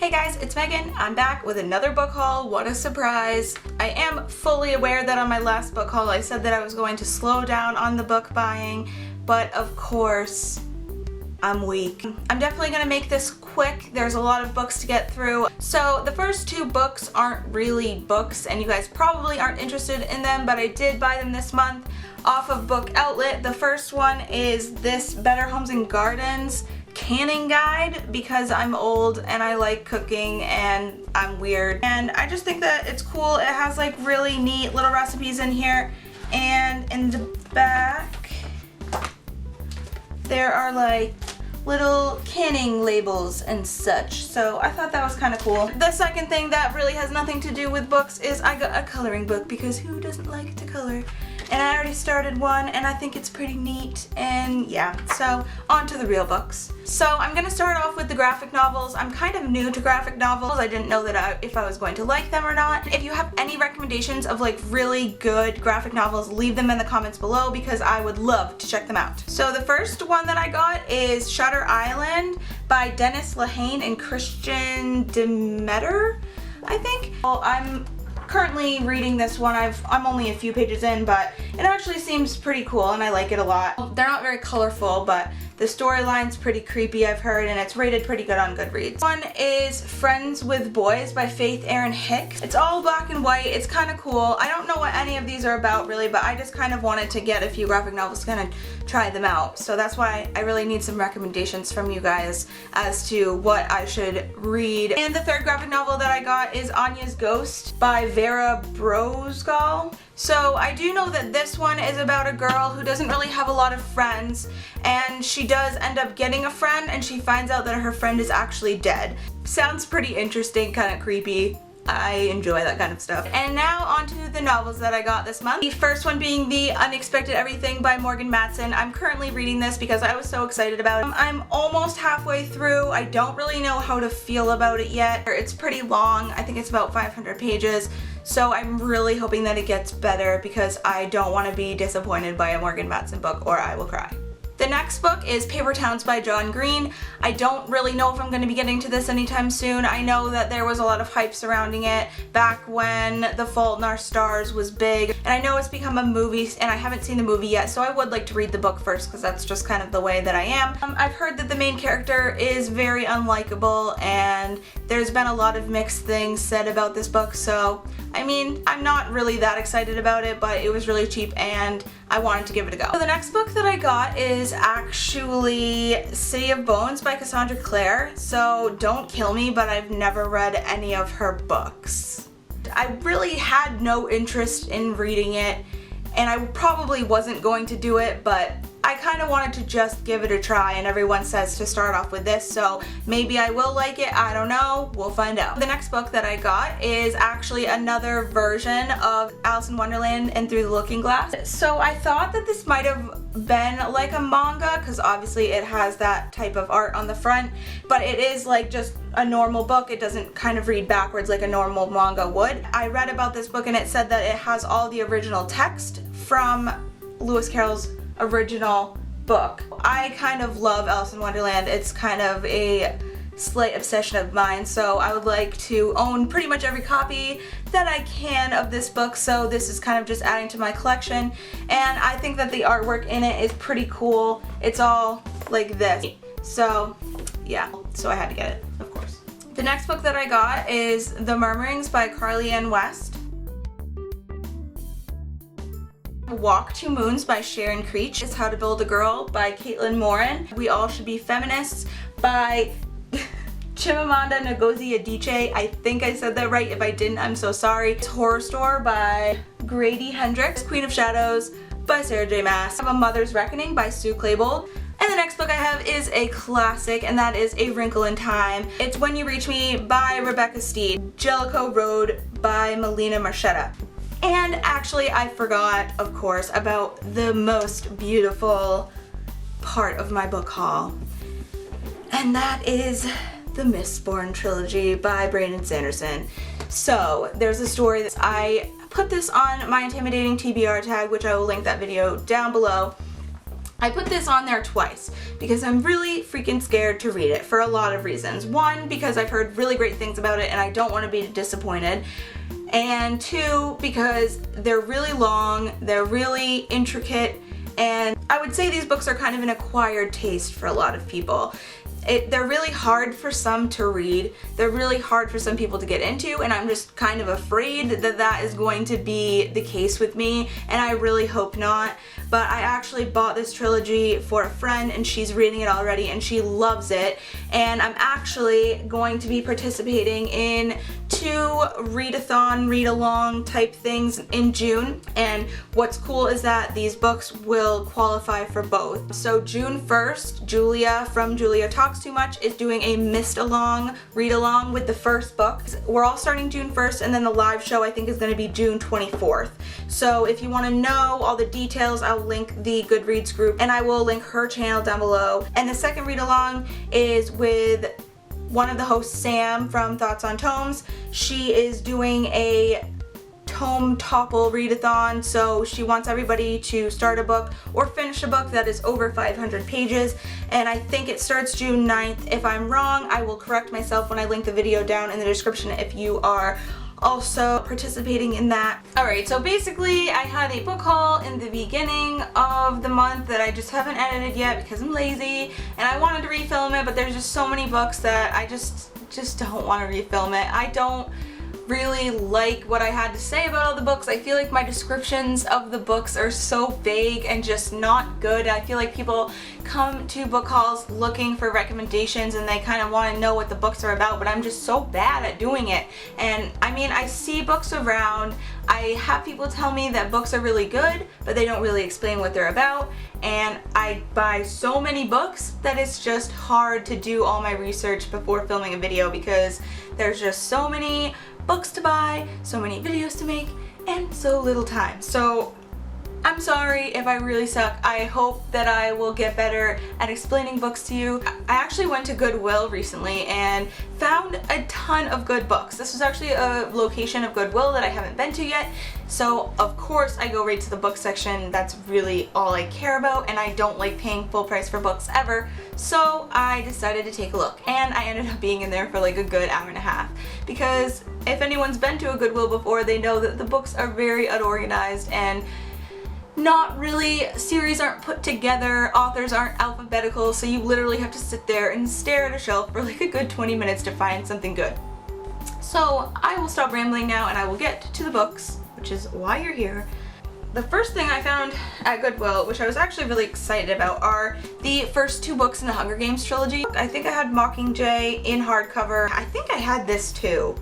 Hey guys, it's Megan. I'm back with another book haul. What a surprise. I am fully aware that on my last book haul I said that I was going to slow down on the book buying, but of course I'm weak. I'm definitely going to make this quick. There's a lot of books to get through. So the first two books aren't really books and you guys probably aren't interested in them, but I did buy them this month off of Book Outlet. The first one is this Better Homes and Gardens canning guide because I'm old and I like cooking and I'm weird. And I just think that it's cool. It has like really neat little recipes in here, and in the back there are like little canning labels and such, so I thought that was kind of cool. The second thing that really has nothing to do with books is I got a coloring book because who doesn't like to color? And I already started one and I think it's pretty neat, and yeah, so on to the real books. So I'm gonna start off with the graphic novels. I'm kind of new to graphic novels. I didn't know that if I was going to like them or not. If you have any recommendations of like really good graphic novels, leave them in the comments below because I would love to check them out. So the first one that I got is Shutter Island by Dennis Lehane and Christian Demeter, I think. Well, I'm currently reading this one. I'm only a few pages in, but it actually seems pretty cool and I like it a lot. They're not very colorful, but the storyline's pretty creepy, I've heard, and it's rated pretty good on Goodreads. One is Friends with Boys by Faith Erin Hicks. It's all black and white. It's kind of cool. I don't know what any of these are about really, but I just kind of wanted to get a few graphic novels to kind of try them out. So that's why I really need some recommendations from you guys as to what I should read. And the third graphic novel that I got is Anya's Ghost by Vera Brosgol. So I do know that this one is about a girl who doesn't really have a lot of friends, and she does end up getting a friend and she finds out that her friend is actually dead. Sounds pretty interesting, kind of creepy. I enjoy that kind of stuff. And now on to the novels that I got this month. The first one being The Unexpected Everything by Morgan Matson. I'm currently reading this because I was so excited about it. I'm almost halfway through. I don't really know how to feel about it yet. It's pretty long. I think it's about 500 pages. So I'm really hoping that it gets better because I don't want to be disappointed by a Morgan Matson book or I will cry. The next book is Paper Towns by John Green. I don't really know if I'm going to be getting to this anytime soon. I know that there was a lot of hype surrounding it back when The Fault in Our Stars was big, and I know it's become a movie and I haven't seen the movie yet, so I would like to read the book first because that's just kind of the way that I am. I've heard that the main character is very unlikable and there's been a lot of mixed things said about this book, so I mean, I'm not really that excited about it, but it was really cheap and I wanted to give it a go. So the next book that I got is actually City of Bones by Cassandra Clare. So don't kill me, but I've never read any of her books. I really had no interest in reading it and I probably wasn't going to do it, but I kind of wanted to just give it a try, and everyone says to start off with this, so maybe I will like it. I don't know. We'll find out. The next book that I got is actually another version of Alice in Wonderland and Through the Looking Glass. So I thought that this might have been like a manga because obviously it has that type of art on the front, but it is like just a normal book. It doesn't kind of read backwards like a normal manga would. I read about this book and it said that it has all the original text from Lewis Carroll's original book. I kind of love Alice in Wonderland. It's kind of a slight obsession of mine, so I would like to own pretty much every copy that I can of this book, so this is kind of just adding to my collection, and I think that the artwork in it is pretty cool. It's all like this, so yeah, so I had to get it, of course. The next book that I got is The Murmurings by Carly Ann West. Walk Two Moons by Sharon Creech. It's How to Build a Girl by Caitlin Morin. We All Should Be Feminists by Chimamanda Ngozi Adichie. I think I said that right. If I didn't, I'm so sorry. It's Horror Store by Grady Hendrix. Queen of Shadows by Sarah J. Maas. I have A Mother's Reckoning by Sue Klebold. And the next book I have is a classic, and that is A Wrinkle in Time. It's When You Reach Me by Rebecca Steed. Jellicoe Road by Melina Marchetta. And actually I forgot, of course, about the most beautiful part of my book haul. And that is the Mistborn trilogy by Brandon Sanderson. So there's a story that I put this on my intimidating TBR tag, which I will link that video down below. I put this on there twice because I'm really freaking scared to read it for a lot of reasons. One, because I've heard really great things about it and I don't want to be disappointed. And two, because they're really long, they're really intricate, and I would say these books are kind of an acquired taste for a lot of people. They're really hard for some to read, they're really hard for some people to get into, and I'm just kind of afraid that that is going to be the case with me, and I really hope not. But I actually bought this trilogy for a friend and she's reading it already and she loves it, and I'm actually going to be participating in 2 readathon, read-along type things in June, and what's cool is that these books will qualify for both. So June 1st, Julia from Julia Talks Too Much is doing a missed along, read-along with the first book. We're all starting June 1st, and then the live show I think is going to be June 24th. So if you want to know all the details, I'll link the Goodreads group and I will link her channel down below. And the second read-along is with one of the hosts, Sam from Thoughts on Tomes. She is doing a Tome Topple readathon, so she wants everybody to start a book or finish a book that is over 500 pages, and I think it starts June 9th. If I'm wrong, I will correct myself when I link the video down in the description if you are also participating in that. Alright, so basically I had a book haul in the beginning of the month that I just haven't edited yet because I'm lazy, and I wanted to refilm it, but there's just so many books that I just don't want to refilm it. I don't really like what I had to say about all the books. I feel like my descriptions of the books are so vague and just not good. I feel like people come to book hauls looking for recommendations and they kind of want to know what the books are about, but I'm just so bad at doing it. And I mean, I see books around, I have people tell me that books are really good, but they don't really explain what they're about, and I buy so many books that it's just hard to do all my research before filming a video because there's just so many books to buy, so many videos to make, and so little time. So I'm sorry if I really suck. I hope that I will get better at explaining books to you. I actually went to Goodwill recently and found a ton of good books. This was actually a location of Goodwill that I haven't been to yet, so of course I go right to the book section. That's really all I care about, and I don't like paying full price for books ever, so I decided to take a look, and I ended up being in there for like a good hour and a half, because if anyone's been to a Goodwill before, they know that the books are very unorganized and not really, series aren't put together, authors aren't alphabetical, so you literally have to sit there and stare at a shelf for like a good 20 minutes to find something good. So I will stop rambling now and I will get to the books, which is why you're here. The first thing I found at Goodwill, which I was actually really excited about, are the first 2 books in the Hunger Games trilogy. I think I had Mockingjay in hardcover. I think I had this too,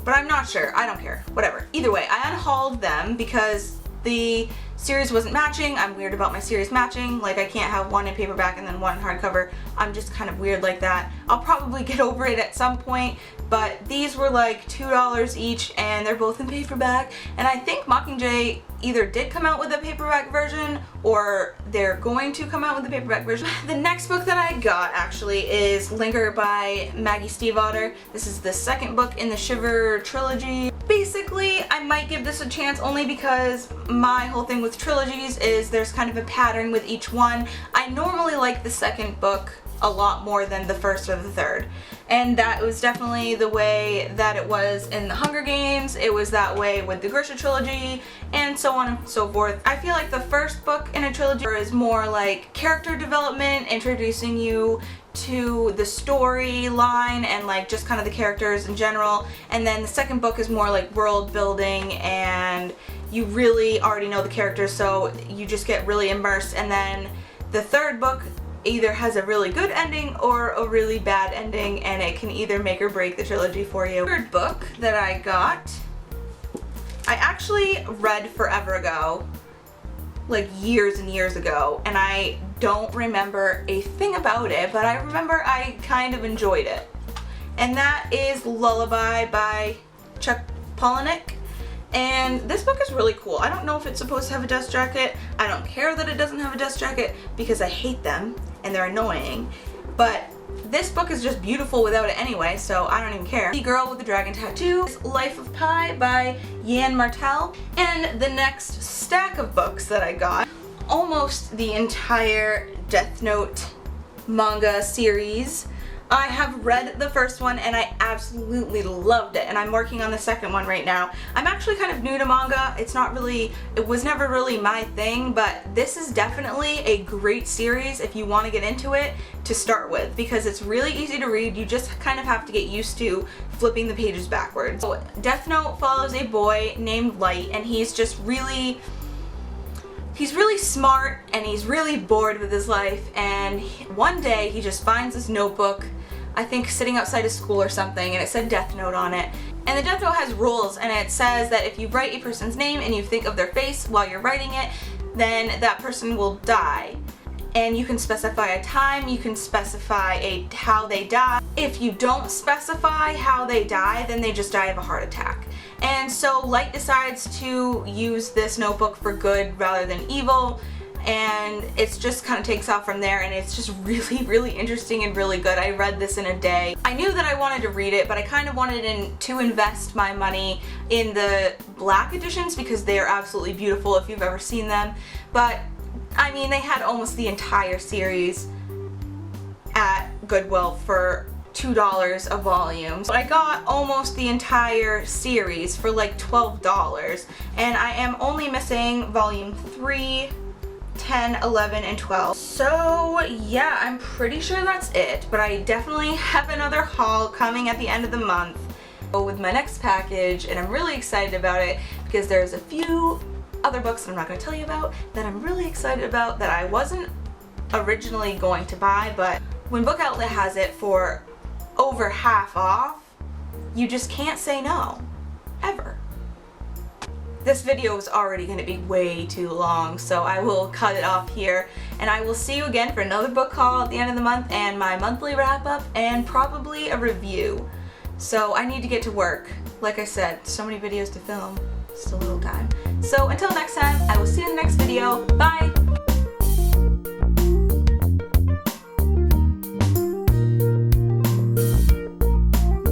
but I'm not sure. I don't care. Whatever. Either way, I unhauled them because the series wasn't matching. I'm weird about my series matching. Like, I can't have one in paperback and then one in hardcover. I'm just kind of weird like that. I'll probably get over it at some point, but these were like $2 each and they're both in paperback, and I think Mockingjay either did come out with a paperback version or they're going to come out with a paperback version. The next book that I got actually is Linger by Maggie Stiefvater. This is the second book in the Shiver trilogy. Basically, I might give this a chance only because my whole thing with trilogies is there's kind of a pattern with each one. I normally like the second book a lot more than the first or the third, and that was definitely the way that it was in the Hunger Games. It was that way with the Grisha trilogy, and so on and so forth. I feel like the first book in a trilogy is more like character development, introducing you to the storyline and like just kind of the characters in general, and then the second book is more like world building and you really already know the characters, so you just get really immersed. And then the third book either has a really good ending or a really bad ending, and it can either make or break the trilogy for you. The third book that I got, I actually read forever ago, like years and years ago, and I don't remember a thing about it, but I remember I kind of enjoyed it. And that is Lullaby by Chuck Palahniuk. And this book is really cool. I don't know if it's supposed to have a dust jacket. I don't care that it doesn't have a dust jacket because I hate them and they're annoying. But this book is just beautiful without it anyway, so I don't even care. The Girl with the Dragon Tattoo is Life of Pi by Yann Martel. And the next stack of books that I got almost the entire Death Note manga series. I have read the first one and I absolutely loved it, and I'm working on the second one right now. I'm actually kind of new to manga. It was never really my thing, but this is definitely a great series if you want to get into it to start with, because it's really easy to read. You just kind of have to get used to flipping the pages backwards. So Death Note follows a boy named Light, and he's really smart and he's really bored with his life, and one day he just finds this notebook, I think sitting outside of school or something, and it said Death Note on it. And the Death Note has rules, and it says that if you write a person's name and you think of their face while you're writing it, then that person will die. And you can specify a time, you can specify how they die. If you don't specify how they die, then they just die of a heart attack. And so Light decides to use this notebook for good rather than evil, and it just kind of takes off from there, and it's just really interesting and really good. I read this in a day. I knew that I wanted to read it, but I kind of wanted to invest my money in the black editions because they are absolutely beautiful if you've ever seen them. But I mean, they had almost the entire series at Goodwill for $2 a volume. So I got almost the entire series for like $12, and I am only missing volume 3, 10, 11, and 12. So yeah, I'm pretty sure that's it, but I definitely have another haul coming at the end of the month with my next package, and I'm really excited about it because there's a few other books that I'm not going to tell you about that I'm really excited about that I wasn't originally going to buy, but when Book Outlet has it for over half off, you just can't say no, ever. This video is already going to be way too long, so I will cut it off here, and I will see you again for another book haul at the end of the month and my monthly wrap up and probably a review. So I need to get to work. Like I said, so many videos to film, just a little time. So until next time, I will see you in the next video. Bye!